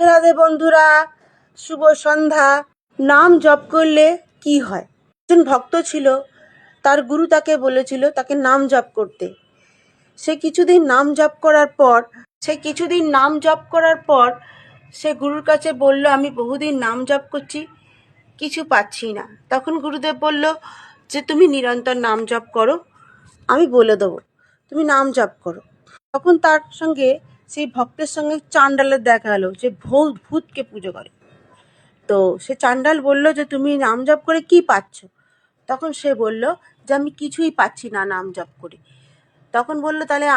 রাধে বন্ধুরা, শুভ সন্ধ্যা। নাম জপ করলে কি হয়? একজন ভক্ত ছিল, তার গুরু তাকে বলেছিল তাকে নাম জপ করতে। সে কিছুদিন নাম জপ করার পর সে গুরুর কাছে বলল, আমি বহুদিন নাম জপ করছি, কিছু পাচ্ছি না। তখন গুরুদেব বলল যে তুমি নিরন্তর নাম জপ করো, আমি বলে দেবো, তুমি নাম জপ করো। তখন তার সঙ্গে সেই ভক্তের সঙ্গে চাণ্ডালের দেখা হলো, যে ভূতকে পুজো করে। তো সে চাণ্ডাল বলল যে তুমি নাম জপ করে কি পাচ্ছ? তখন সে বলল যে আমি কিছুই পাচ্ছি না নাম জপ করে। তখন বলল তাহলে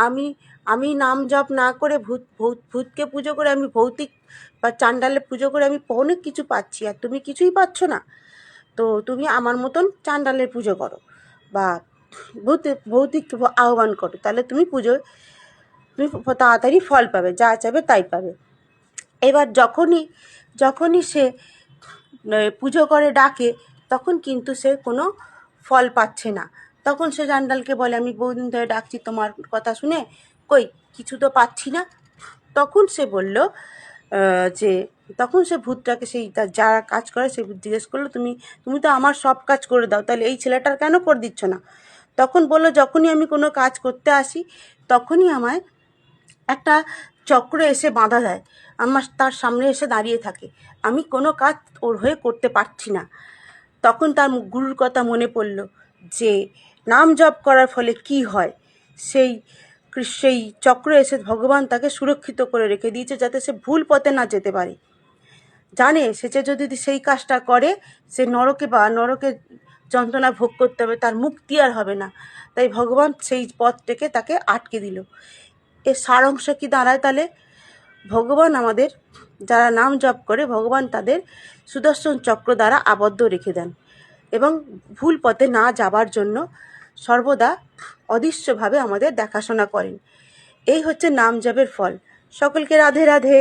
আমি আমি নাম জপ না করে ভূতকে পুজো করে, আমি ভৌতিক বা চাণ্ডালের পুজো করে আমি অনেক কিছু পাচ্ছি, আর তুমি কিছুই পাচ্ছ না। তো তুমি আমার মতন চাণ্ডালের পুজো করো বা ভৌতিক আহ্বান করো, তাহলে তুমি তাড়াতাড়ি ফল পাবে, যা চাইবে তাই পাবে। এবার যখনই সে পুজো করে ডাকে, তখন কিন্তু সে কোনো ফল পাচ্ছে না। তখন সে চাণ্ডালকে বলে, আমি বহুদিন ধরে ডাকছি তোমার কথা শুনে, কই কিছু তো পাচ্ছি না। তখন সে বলল যে তখন সে ভূতটাকে, সেই যারা কাজ করে সে জিজ্ঞেস করলো, তুমি তো আমার সব কাজ করে দাও, তাহলে এই ছেলেটার কেন করে দিচ্ছ না? তখন বলল, যখনই আমি কোনো কাজ করতে আসি তখনই আমায় একটা চক্র এসে বাঁধা দেয়, তার সামনে এসে দাঁড়িয়ে থাকে, আমি কোনো কাজ ওর হয়ে করতে পারছি না। তখন তার গুরুর কথা মনে পড়ল যে নাম জপ করার ফলে কি হয়, সেই চক্র এসে ভগবান তাকে সুরক্ষিত করে রেখে দিয়েছে, যাতে সে ভুল পথে না যেতে পারে। জানে সে যদি সেই কাজটা করে, সে নরকে যন্ত্রণা ভোগ করতে হবে, তার মুক্তি আর হবে না। তাই ভগবান সেই পথ থেকে তাকে আটকে দিল। এর সারাংশ কি দাঁড়ায়? তাহলে ভগবান আমাদের, যারা নাম জপ করে, ভগবান তাদের সুদর্শন চক্র দ্বারা আবদ্ধ রেখে দেন এবং ভুল পথে না যাবার জন্য সর্বদা অদৃশ্যভাবে আমাদের দেখাশোনা করেন। এই হচ্ছে নাম জপের ফল। সকলকে রাধে রাধে।